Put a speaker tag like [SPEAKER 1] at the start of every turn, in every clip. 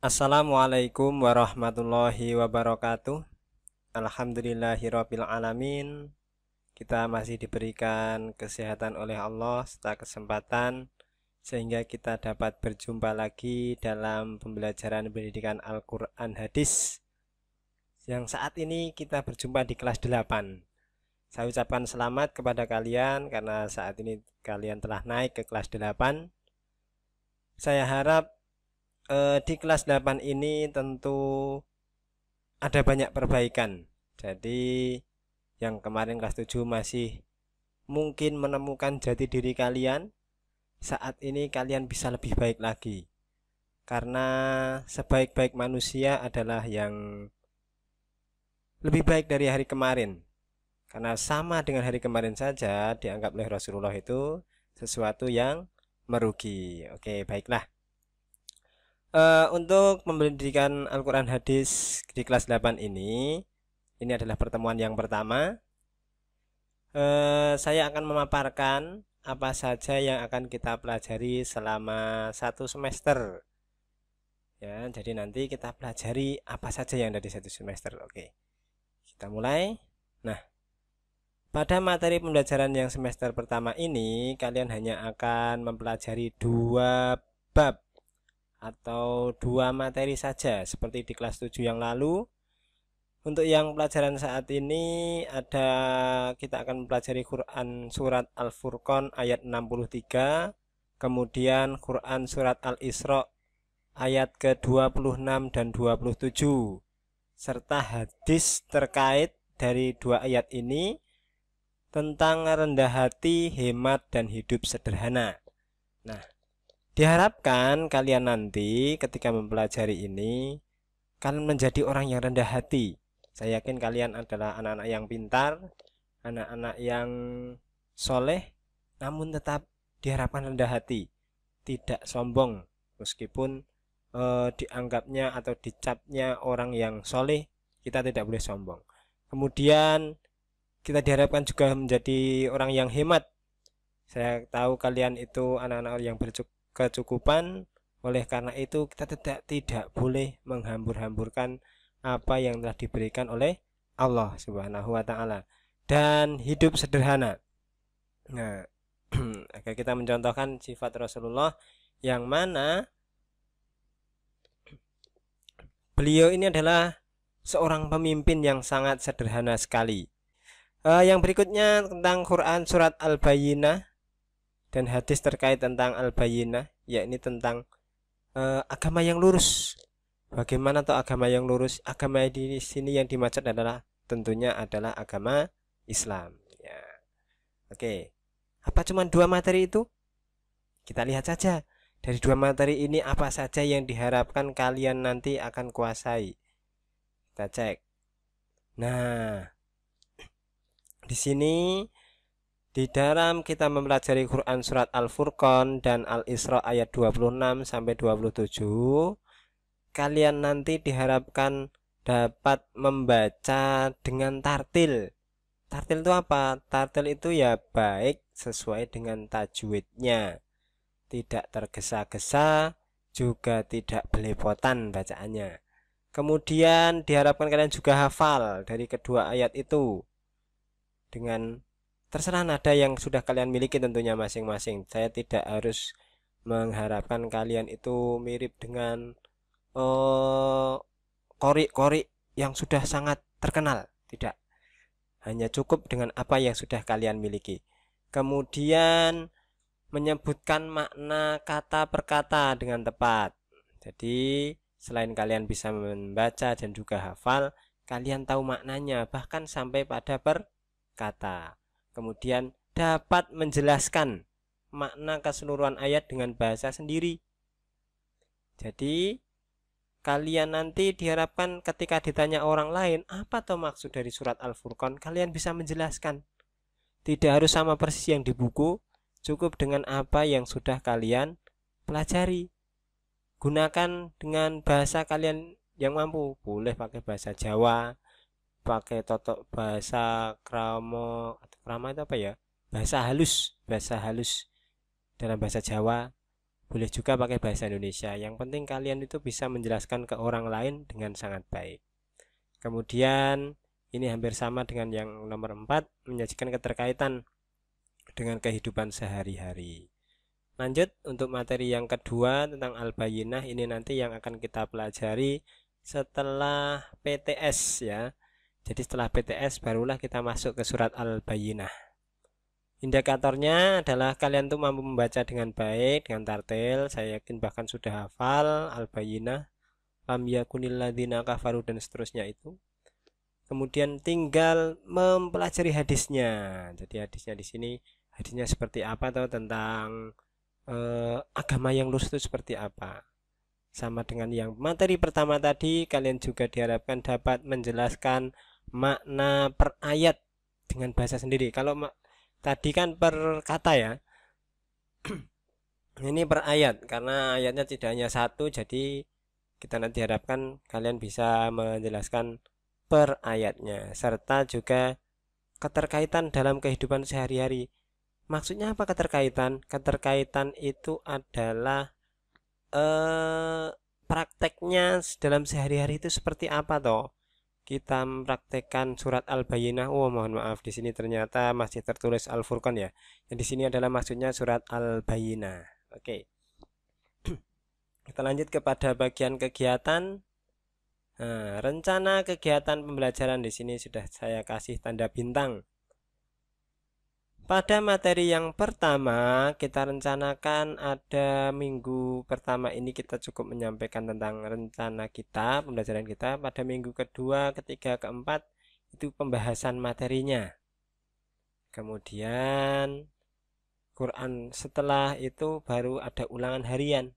[SPEAKER 1] Assalamualaikum warahmatullahi wabarakatuh. Alhamdulillahirabbil alamin. Kita masih diberikan kesehatan oleh Allah serta kesempatan sehingga kita dapat berjumpa lagi dalam pembelajaran pendidikan Al-Qur'an Hadis. Yang saat ini kita berjumpa di kelas 8. Saya ucapkan selamat kepada kalian karena saat ini kalian telah naik ke kelas 8. Saya harap di kelas 8 ini tentu ada banyak perbaikan. Jadi yang kemarin kelas 7 masih mungkin menemukan jati diri kalian. Saat ini kalian bisa lebih baik lagi. Karena sebaik-baik manusia adalah yang lebih baik dari hari kemarin. Karena sama dengan hari kemarin saja dianggap oleh Rasulullah itu sesuatu yang merugi. Oke, baiklah. Untuk pendidikan Al-Quran Hadis di kelas 8 ini adalah pertemuan yang pertama. Saya akan memaparkan apa saja yang akan kita pelajari selama satu semester. Ya, jadi nanti kita pelajari apa saja yang ada di satu semester. Oke, kita mulai. Nah, pada materi pembelajaran yang semester pertama ini, kalian hanya akan mempelajari 2 bab atau 2 materi saja seperti di kelas 7 yang lalu. Untuk yang pelajaran saat ini kita akan mempelajari Quran surat Al-Furqan ayat 63, kemudian Quran surat Al-Isra ayat ke-26 dan 27 serta hadis terkait dari 2 ayat ini tentang rendah hati, hemat dan hidup sederhana. Nah, diharapkan kalian nanti ketika mempelajari ini kalian menjadi orang yang rendah hati. Saya yakin kalian adalah anak-anak yang pintar, anak-anak yang soleh, namun tetap diharapkan rendah hati, tidak sombong meskipun dianggapnya atau dicapnya orang yang soleh, kita tidak boleh sombong. Kemudian kita diharapkan juga menjadi orang yang hemat. Saya tahu kalian itu anak-anak yang berkecukupan, oleh karena itu kita tidak boleh menghambur-hamburkan apa yang telah diberikan oleh Allah Subhanahu wa taala, dan hidup sederhana. Nah, agar kita mencontohkan sifat Rasulullah yang mana beliau ini adalah seorang pemimpin yang sangat sederhana sekali. Yang berikutnya tentang Quran surat Al-Bayyinah dan hadis terkait tentang Al-Bayyinah, yakni tentang agama yang lurus. Bagaimana tuh agama yang lurus? Agama di sini yang dimaksud adalah tentunya adalah agama Islam. Ya. Oke. Apa cuma 2 materi itu? Kita lihat saja dari 2 materi ini apa saja yang diharapkan kalian nanti akan kuasai. Kita cek. Nah, di sini di dalam kita mempelajari Quran surat Al-Furqan dan Al-Isra ayat 26 sampai 27, kalian nanti diharapkan dapat membaca dengan tartil. Tartil itu apa? Tartil itu ya baik sesuai dengan tajwidnya, tidak tergesa-gesa, juga tidak belepotan bacaannya. Kemudian diharapkan kalian juga hafal dari kedua ayat itu dengan terserah nada yang sudah kalian miliki tentunya masing-masing. Saya tidak harus mengharapkan kalian itu mirip dengan qori yang sudah sangat terkenal, tidak. Hanya cukup dengan apa yang sudah kalian miliki. Kemudian menyebutkan makna kata per kata dengan tepat. Jadi selain kalian bisa membaca dan juga hafal, kalian tahu maknanya bahkan sampai pada per kata. Kemudian dapat menjelaskan makna keseluruhan ayat dengan bahasa sendiri. Jadi kalian nanti diharapkan ketika ditanya orang lain apa tuh maksud dari surat Al-Furqan, kalian bisa menjelaskan. Tidak harus sama persis yang di buku, cukup dengan apa yang sudah kalian pelajari. Gunakan dengan bahasa kalian yang mampu. Boleh pakai bahasa Jawa, pakai totok bahasa krama, atau krama itu apa ya? Bahasa halus dalam bahasa Jawa. boleh juga pakai bahasa Indonesia. Yang penting kalian itu bisa menjelaskan ke orang lain dengan sangat baik. Kemudian ini hampir sama dengan yang nomor 4, menyajikan keterkaitan dengan kehidupan sehari-hari. Lanjut untuk materi yang kedua tentang al-bayyinah, ini nanti yang akan kita pelajari setelah PTS ya. Jadi setelah PTS barulah kita masuk ke surat al-bayyinah. Indikatornya adalah kalian tuh mampu membaca dengan baik, dengan tartil. Saya yakin bahkan sudah hafal al-bayyinah, lam yakunil ladzina kafaru dan seterusnya itu. Kemudian tinggal mempelajari hadisnya. Jadi hadisnya di sini, hadisnya seperti apa atau tentang agama yang lurus itu seperti apa. Sama dengan yang materi pertama tadi, kalian juga diharapkan dapat menjelaskan makna per ayat dengan bahasa sendiri. Kalau tadi kan per kata ya, ini per ayat karena ayatnya tidak hanya satu, jadi kita nanti harapkan kalian bisa menjelaskan per ayatnya serta juga keterkaitan dalam kehidupan sehari-hari. Maksudnya apa keterkaitan? Keterkaitan itu adalah prakteknya dalam sehari-hari itu seperti apa toh? Kita mempraktekkan surat al-bayyinah. Oh, mohon maaf, di sini ternyata masih tertulis al-furqan ya. Yang di sini adalah maksudnya surat al-bayyinah. Oke. Kita lanjut kepada bagian kegiatan. Nah, rencana kegiatan pembelajaran di sini sudah saya kasih tanda bintang. Pada materi yang pertama, kita rencanakan ada minggu pertama ini kita cukup menyampaikan tentang rencana kita, pembelajaran kita. Pada minggu kedua, ketiga, keempat, itu pembahasan materinya. Kemudian, Quran setelah itu baru ada ulangan harian.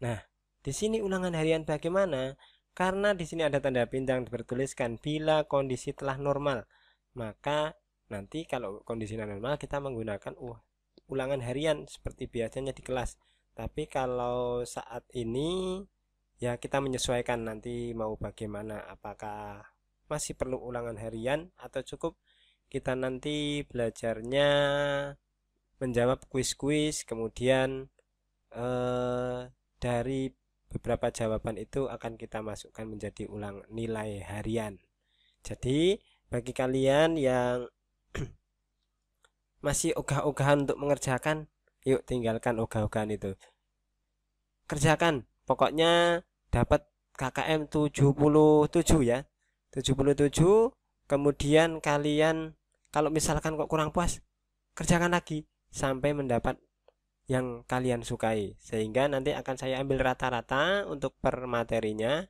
[SPEAKER 1] Nah, di sini ulangan harian bagaimana? Karena di sini ada tanda bintang bertuliskan bila kondisi telah normal, maka nanti kalau kondisi normal kita menggunakan ulangan harian seperti biasanya di kelas. Tapi kalau saat ini ya kita menyesuaikan nanti mau bagaimana, apakah masih perlu ulangan harian atau cukup kita nanti belajarnya menjawab kuis-kuis, kemudian dari beberapa jawaban itu akan kita masukkan menjadi nilai harian. Jadi bagi kalian yang masih ogah-ogahan untuk mengerjakan, yuk tinggalkan ogah-ogahan itu. Kerjakan, pokoknya dapat KKM 77 ya. 77, kemudian kalian kalau misalkan kok kurang puas, kerjakan lagi sampai mendapat yang kalian sukai. Sehingga nanti akan saya ambil rata-rata untuk per materinya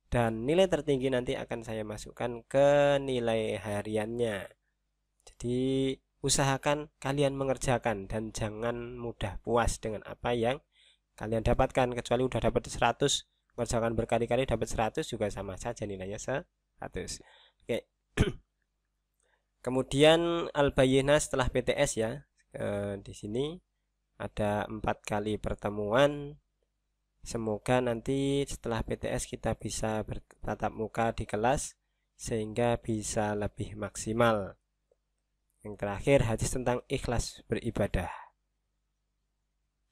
[SPEAKER 1] dan nilai tertinggi nanti akan saya masukkan ke nilai hariannya. Jadi usahakan kalian mengerjakan dan jangan mudah puas dengan apa yang kalian dapatkan. Kecuali udah dapat 100, mengerjakan berkali-kali dapat 100 juga sama saja nilainya 100. Oke. Kemudian al-bayyinah setelah PTS ya. Di sini ada 4 kali pertemuan. Semoga nanti setelah PTS kita bisa bertatap muka di kelas sehingga bisa lebih maksimal. Yang terakhir hadis tentang ikhlas beribadah.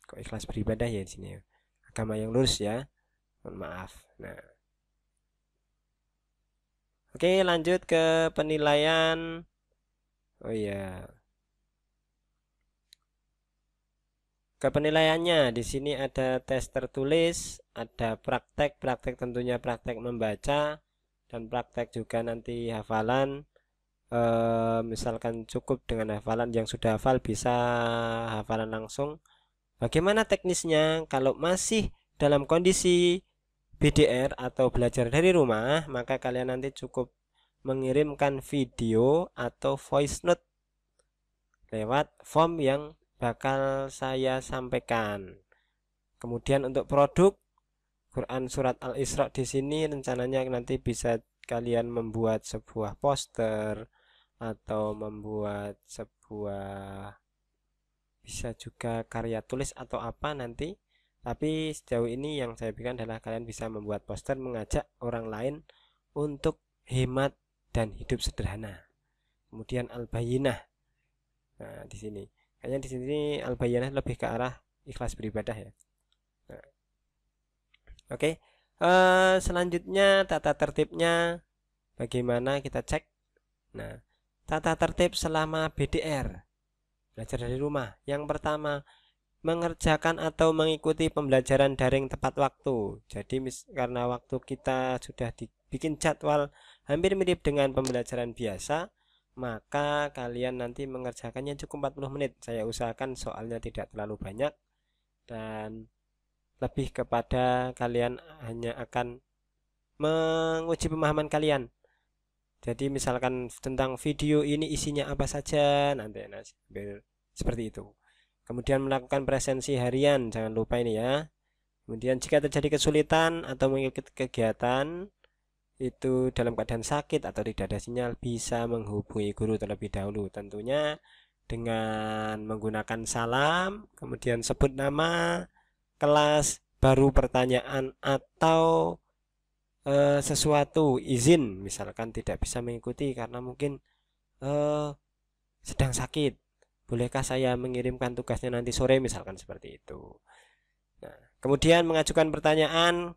[SPEAKER 1] Kok ikhlas beribadah ya di sini ya? Agama yang lurus ya. Mohon maaf. Nah. Oke, lanjut ke penilaian. Oh iya. Ke penilaiannya di sini ada tes tertulis, ada praktek tentunya praktek membaca dan praktek juga nanti hafalan. Misalkan cukup dengan hafalan, yang sudah hafal bisa hafalan langsung. Bagaimana teknisnya? Kalau masih dalam kondisi BDR atau belajar dari rumah, maka kalian nanti cukup mengirimkan video atau voice note lewat form yang bakal saya sampaikan. Kemudian untuk produk Quran surat Al-Isra di sini rencananya nanti bisa kalian membuat sebuah poster atau membuat sebuah, bisa juga karya tulis atau apa nanti. Tapi sejauh ini yang saya berikan adalah kalian bisa membuat poster mengajak orang lain untuk hemat dan hidup sederhana. Kemudian al-bayyinah. Nah, di sini kayaknya di sini al-bayyinah lebih ke arah ikhlas beribadah ya. Oke. Selanjutnya tata tertibnya bagaimana kita cek. Nah, tata tertib selama BDR, belajar dari rumah. Yang pertama, mengerjakan atau mengikuti pembelajaran daring tepat waktu. Jadi karena waktu kita sudah dibikin jadwal hampir mirip dengan pembelajaran biasa, maka kalian nanti mengerjakannya cukup 40 menit. Saya usahakan soalnya tidak terlalu banyak dan lebih kepada kalian hanya akan menguji pemahaman kalian. Jadi misalkan tentang video ini isinya apa saja, nanti seperti itu. Kemudian melakukan presensi harian, jangan lupa ini ya. Kemudian jika terjadi kesulitan atau mengikuti kegiatan itu dalam keadaan sakit atau tidak ada sinyal, bisa menghubungi guru terlebih dahulu. Tentunya dengan menggunakan salam, kemudian sebut nama, kelas, baru pertanyaan atau sesuatu, izin, misalkan tidak bisa mengikuti karena mungkin sedang sakit, bolehkah saya mengirimkan tugasnya nanti sore, misalkan seperti itu. Nah, kemudian mengajukan pertanyaan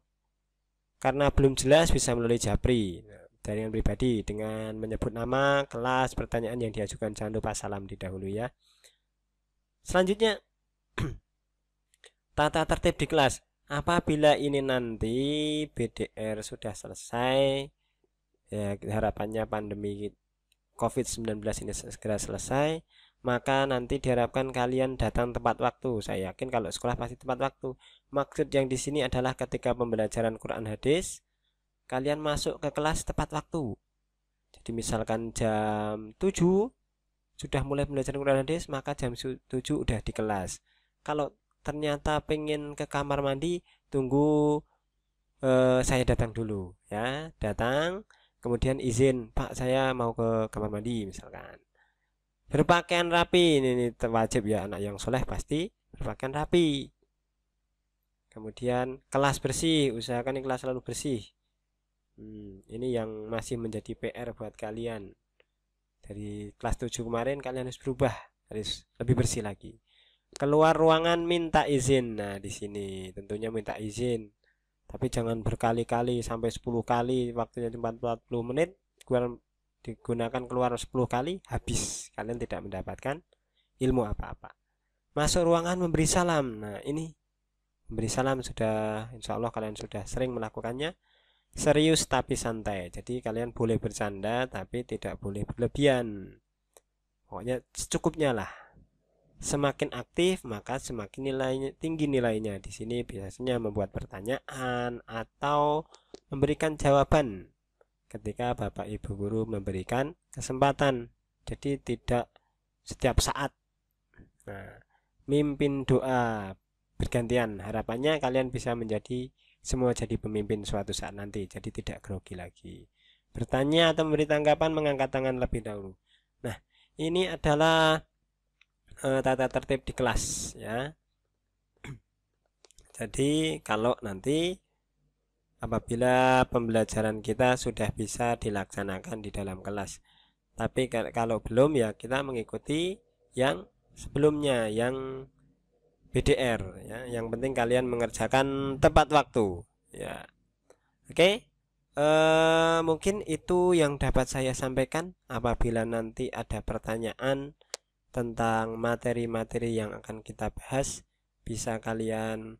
[SPEAKER 1] karena belum jelas bisa melalui Japri, jaringan pribadi, dengan menyebut nama, kelas, pertanyaan yang diajukan. Jangan lupa salam didahului ya. Selanjutnya tata tertib di kelas. Apabila ini nanti BDR sudah selesai, ya harapannya pandemi COVID-19 ini segera selesai, maka nanti diharapkan kalian datang tepat waktu. Saya yakin kalau sekolah pasti tepat waktu. Maksud yang di sini adalah ketika pembelajaran Quran hadis, kalian masuk ke kelas tepat waktu. Jadi misalkan jam 7 sudah mulai pembelajaran Quran hadis, maka jam 7 udah di kelas. Kalau ternyata pengen ke kamar mandi, tunggu saya datang dulu ya, datang kemudian izin, Pak saya mau ke kamar mandi misalkan. Berpakaian rapi, ini wajib ya, anak yang soleh pasti berpakaian rapi. Kemudian kelas bersih, usahakan kelas selalu bersih. Ini yang masih menjadi PR buat kalian. Dari kelas 7 kemarin kalian harus berubah, harus lebih bersih lagi. Keluar ruangan minta izin. Nah, di sini tentunya minta izin. Tapi jangan berkali-kali sampai 10 kali, waktunya cuma 40 menit, digunakan keluar 10 kali, habis. Kalian tidak mendapatkan ilmu apa-apa. Masuk ruangan memberi salam. Nah, ini memberi salam sudah, insya Allah kalian sudah sering melakukannya. Serius tapi santai. Jadi kalian boleh bercanda tapi tidak boleh berlebihan. Pokoknya secukupnya lah. Semakin aktif maka semakin tinggi nilainya. Di sini biasanya membuat pertanyaan atau memberikan jawaban ketika Bapak Ibu guru memberikan kesempatan. Jadi tidak setiap saat. Nah, mimpin doa bergantian. Harapannya kalian bisa menjadi semua jadi pemimpin suatu saat nanti. Jadi tidak grogi lagi. Bertanya atau memberi tanggapan, mengangkat tangan lebih dahulu. Nah, ini adalah tata tertib di kelas ya. Jadi kalau nanti apabila pembelajaran kita sudah bisa dilaksanakan di dalam kelas, tapi kalau belum ya kita mengikuti yang sebelumnya, yang BDR ya. Yang penting kalian mengerjakan tepat waktu ya. Oke. Mungkin itu yang dapat saya sampaikan. Apabila nanti ada pertanyaan tentang materi-materi yang akan kita bahas, bisa kalian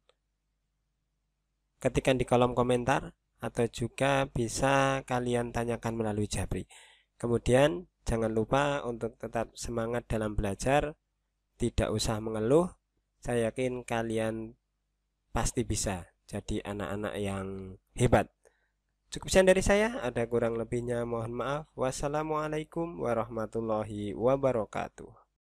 [SPEAKER 1] ketikkan di kolom komentar atau juga bisa kalian tanyakan melalui Japri. Kemudian jangan lupa untuk tetap semangat dalam belajar, tidak usah mengeluh. Saya yakin kalian pasti bisa jadi anak-anak yang hebat. Cukup sekian dari saya, ada kurang lebihnya mohon maaf. Wassalamualaikum warahmatullahi wabarakatuh.